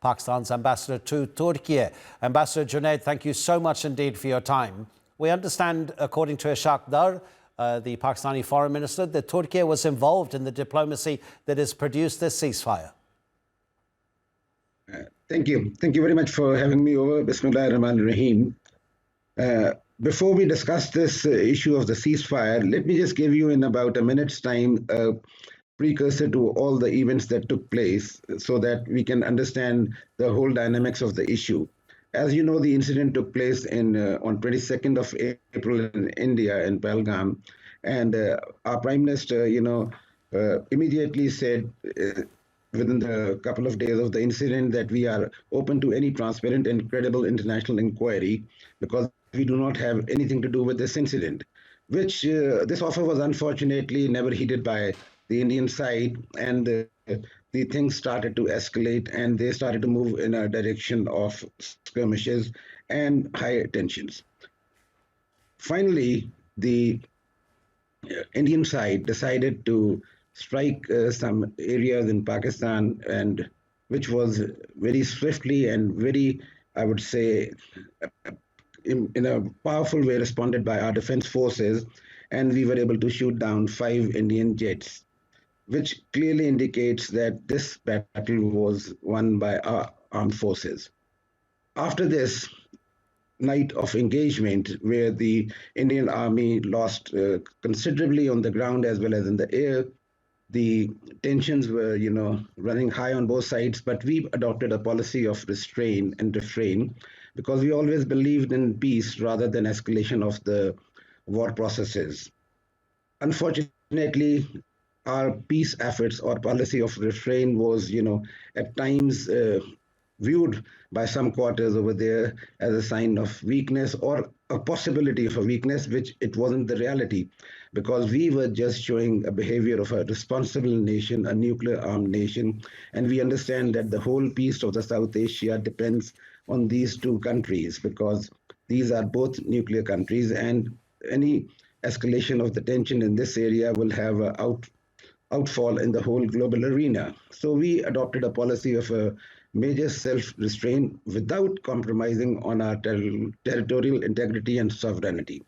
Pakistan's ambassador to Türkiye. Ambassador Junaid, thank you so much indeed for your time. We understand, according to Ishaq Dar, the Pakistani foreign minister, that Türkiye was involved in the diplomacy that has produced this ceasefire. Thank you. Thank you very much for having me over. Bismillah ar-Rahman ar-Rahim. Before we discuss this issue of the ceasefire, let me just give you in about a minute's time a precursor to all the events that took place so that we can understand the whole dynamics of the issue. As you know, the incident took place on 22nd of April in India, in Pahalgam, and our Prime Minister, immediately said within the couple of days of the incident that we are open to any transparent and credible international inquiry because we do not have anything to do with this incident, which this offer was unfortunately never heeded by the Indian side, and the things started to escalate and they started to move in a direction of skirmishes and high tensions. Finally, the Indian side decided to strike some areas in Pakistan, and which was very swiftly and very, I would say, in a powerful way responded by our defense forces, and we were able to shoot down 5 Indian jets, which clearly indicates that this battle was won by our armed forces. After this night of engagement, where the Indian Army lost considerably on the ground as well as in the air, the tensions were, running high on both sides, but we adopted a policy of restraint and refrain because we always believed in peace rather than escalation of the war processes. Unfortunately, our peace efforts or policy of refrain was, at times viewed by some quarters over there as a sign of weakness or a possibility of a weakness, which it wasn't the reality, because we were just showing a behavior of a responsible nation, a nuclear-armed nation, and we understand that the whole peace of the South Asia depends on these 2 countries, because these are both nuclear countries, and any escalation of the tension in this area will have an outfall in the whole global arena. So we adopted a policy of a major self-restraint without compromising on our territorial integrity and sovereignty.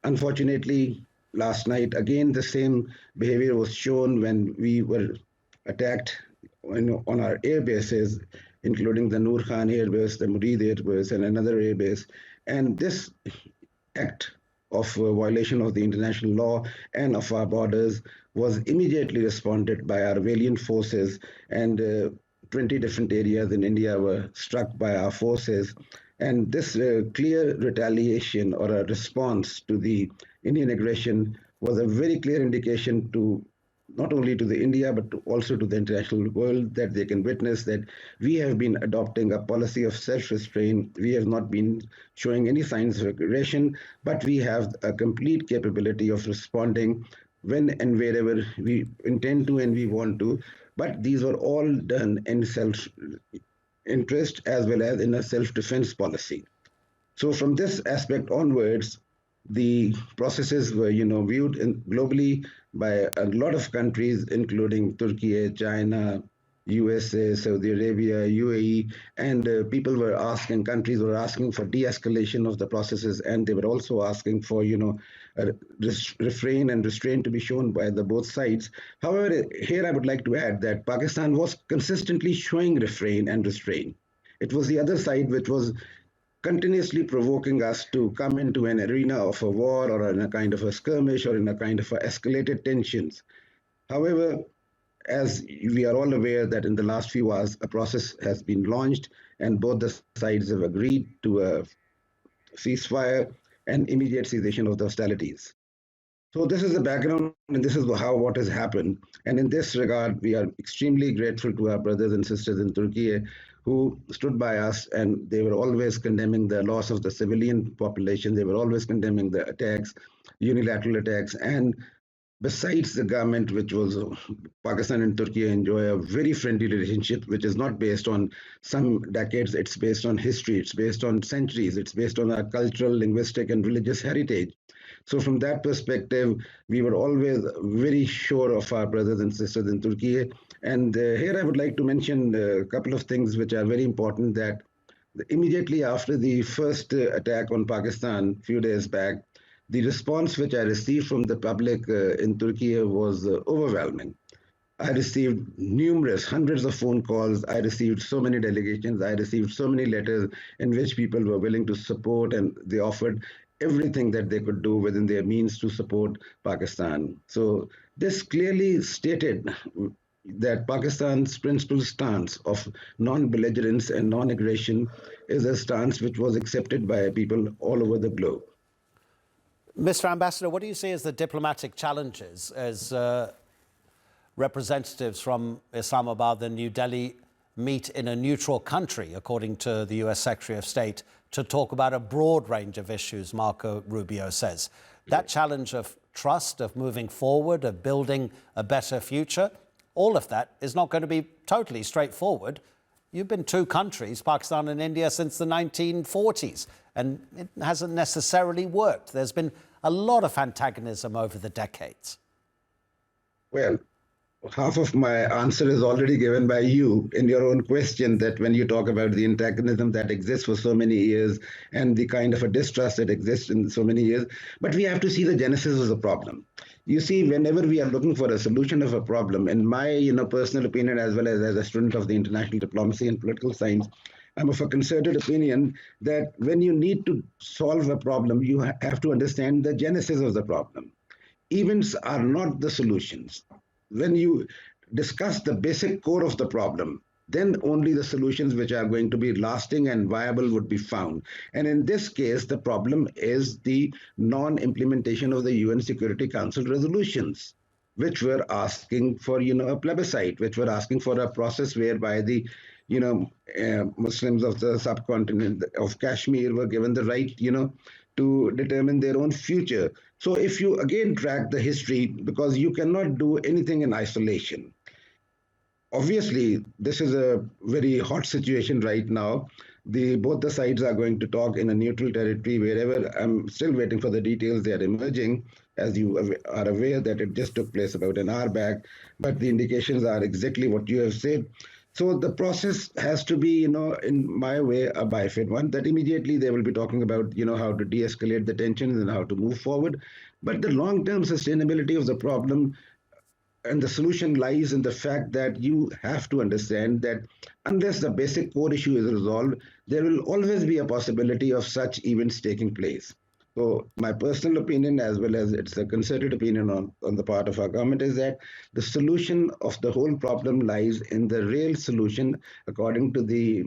Unfortunately, last night, again, the same behavior was shown when we were attacked on our air bases, including the Noor Khan Air Base, the Murid Air Base, and another air base. And this act of violation of the international law and of our borders was immediately responded by our valiant forces, and 20 different areas in India were struck by our forces. And this clear retaliation or a response to the Indian aggression was a very clear indication to not only to the India, but also to the international world, that they can witness that we have been adopting a policy of self-restraint. We have not been showing any signs of aggression, but we have a complete capability of responding when and wherever we intend to and we want to. But these were all done in self-interest as well as in a self-defense policy. So from this aspect onwards, the processes were, viewed globally by a lot of countries, including Türkiye, China, USA, Saudi Arabia, UAE, and countries were asking for de-escalation of the processes, and they were also asking for, refrain and restraint to be shown by the both sides. However, here I would like to add that Pakistan was consistently showing refrain and restraint. It was the other side which was continuously provoking us to come into an arena of a war or in a kind of a skirmish or in a kind of a escalated tensions. However, as we are all aware that in the last few hours, a process has been launched and both the sides have agreed to a ceasefire and immediate cessation of the hostilities. So this is the background and this is what has happened. And in this regard, we are extremely grateful to our brothers and sisters in Turkey who stood by us, and they were always condemning the loss of the civilian population. They were always condemning the attacks, unilateral attacks. And besides the government, which was Pakistan and Turkey enjoy a very friendly relationship, which is not based on some decades, it's based on history, it's based on centuries, it's based on our cultural, linguistic, and religious heritage. So from that perspective, we were always very sure of our brothers and sisters in Turkey, And here I would like to mention a couple of things which are very important, that immediately after the first attack on Pakistan a few days back, the response which I received from the public in Turkey was overwhelming. I received numerous, hundreds of phone calls. I received so many delegations. I received so many letters in which people were willing to support, and they offered everything that they could do within their means to support Pakistan. So this clearly stated that Pakistan's principal stance of non-belligerence and non-aggression is a stance which was accepted by people all over the globe. Mr. Ambassador, what do you see as the diplomatic challenges as representatives from Islamabad and New Delhi meet in a neutral country, according to the US Secretary of State, to talk about a broad range of issues, Marco Rubio says? That challenge of trust, of moving forward, of building a better future, all of that is not going to be totally straightforward. You've been two countries, Pakistan and India, since the 1940s, and it hasn't necessarily worked. There's been a lot of antagonism over the decades. Well, half of my answer is already given by you in your own question, that when you talk about the antagonism that exists for so many years and the kind of a distrust that exists in so many years, but we have to see the genesis of the problem. You see, whenever we are looking for a solution of a problem, in my personal opinion, as well as a student of the international diplomacy and political science, I'm of a concerted opinion that when you need to solve a problem, you have to understand the genesis of the problem. Events are not the solutions. When you discuss the basic core of the problem, then only the solutions which are going to be lasting and viable would be found. And in this case, the problem is the non-implementation of the UN Security Council resolutions, which were asking for, a plebiscite, which were asking for a process whereby the, Muslims of the subcontinent of Kashmir were given the right, to determine their own future. So if you again track the history, because you cannot do anything in isolation. Obviously, this is a very hot situation right now. Both the sides are going to talk in a neutral territory wherever. I'm still waiting for the details. They are emerging, as you are aware that it just took place about an hour back. But the indications are exactly what you have said. So the process has to be, in my way, a bifid one, that immediately they will be talking about, how to de-escalate the tensions and how to move forward. But the long-term sustainability of the problem and the solution lies in the fact that you have to understand that unless the basic core issue is resolved, there will always be a possibility of such events taking place. So my personal opinion, as well as it's a concerted opinion on the part of our government, is that the solution of the whole problem lies in the real solution according to the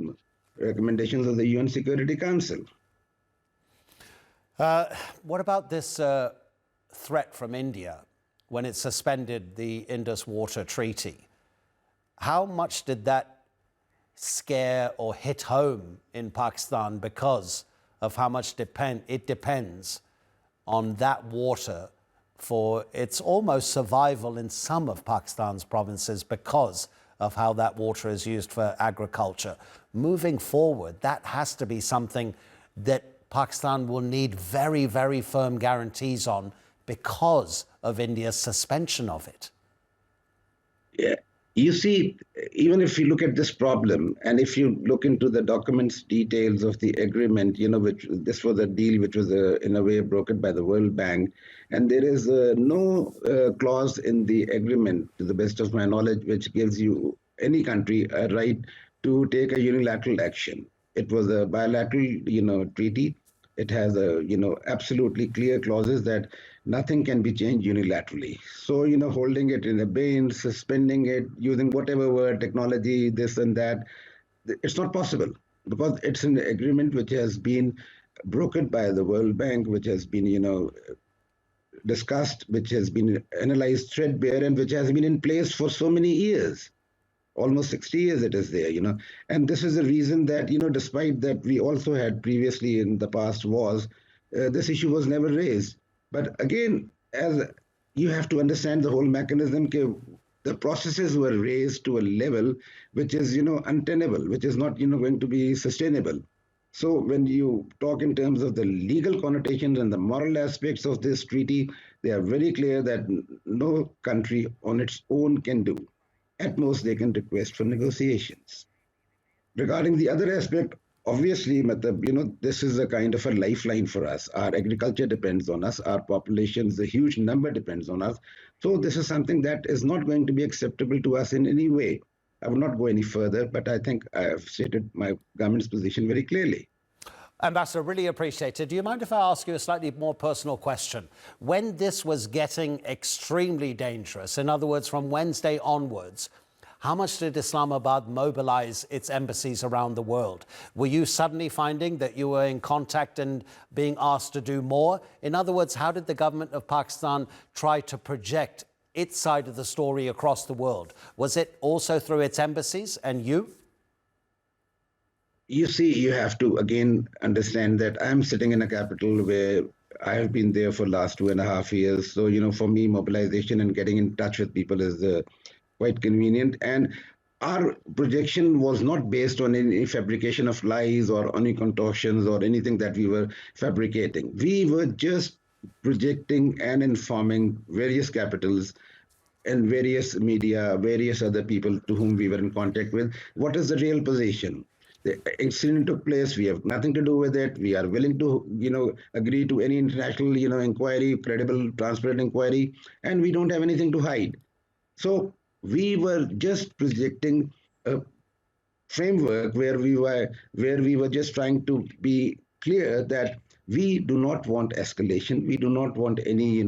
recommendations of the UN Security Council. What about this threat from India when it suspended the Indus Water Treaty? How much did that scare or hit home in Pakistan because of how much it depends on that water for its almost survival in some of Pakistan's provinces because of how that water is used for agriculture? Moving forward, that has to be something that Pakistan will need very, very firm guarantees on because of India's suspension of it. Yeah. You see, even if you look at this problem, and if you look into the documents details of the agreement, which this was a deal which was in a way brokered by the World Bank, and there is no clause in the agreement, to the best of my knowledge, which gives you any country a right to take a unilateral action. It was a bilateral, treaty. It has absolutely clear clauses that nothing can be changed unilaterally. So, holding it in abeyance, suspending it, using whatever word, technology, this and that, it's not possible because it's an agreement which has been brokered by the World Bank, which has been, discussed, which has been analyzed threadbare, and which has been in place for so many years. Almost 60 years it is there, And this is the reason that, despite that we also had previously in the past wars, this issue was never raised. But again, as you have to understand the whole mechanism, the processes were raised to a level which is, untenable, which is not, going to be sustainable. So when you talk in terms of the legal connotations and the moral aspects of this treaty, they are very clear that no country on its own can do. at most they can request for negotiations. Regarding the other aspect, obviously, this is a kind of a lifeline for us. Our agriculture depends on us. Our population's a huge number depends on us. So this is something that is not going to be acceptable to us in any way. I will not go any further, but I think I have stated my government's position very clearly. Ambassador, really appreciate it. Do you mind if I ask you a slightly more personal question? When this was getting extremely dangerous, in other words, from Wednesday onwards, how much did Islamabad mobilize its embassies around the world? Were you suddenly finding that you were in contact and being asked to do more? In other words, how did the government of Pakistan try to project its side of the story across the world? Was it also through its embassies and you? You see, you have to again understand that I'm sitting in a capital where I have been there for last 2.5 years. So, for me, mobilization and getting in touch with people is quite convenient. And our projection was not based on any fabrication of lies or any contortions or anything that we were fabricating. We were just projecting and informing various capitals and various media, various other people to whom we were in contact with, what is the real position. The incident took place. We have nothing to do with it. We are willing to, agree to any international, inquiry, credible, transparent inquiry, and we don't have anything to hide. So we were just projecting a framework where we were just trying to be clear that we do not want escalation. We do not want any,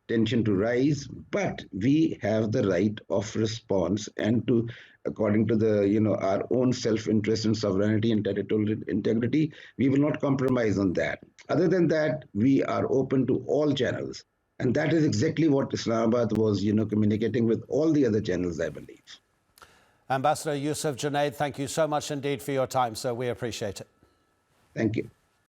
tension to rise, but we have the right of response and to, according to the, our own self-interest and sovereignty and territorial integrity, we will not compromise on that. Other than that, we are open to all channels. And that is exactly what Islamabad was, communicating with all the other channels, I believe. Ambassador Yousaf Junaid, thank you so much indeed for your time, sir. We appreciate it. Thank you.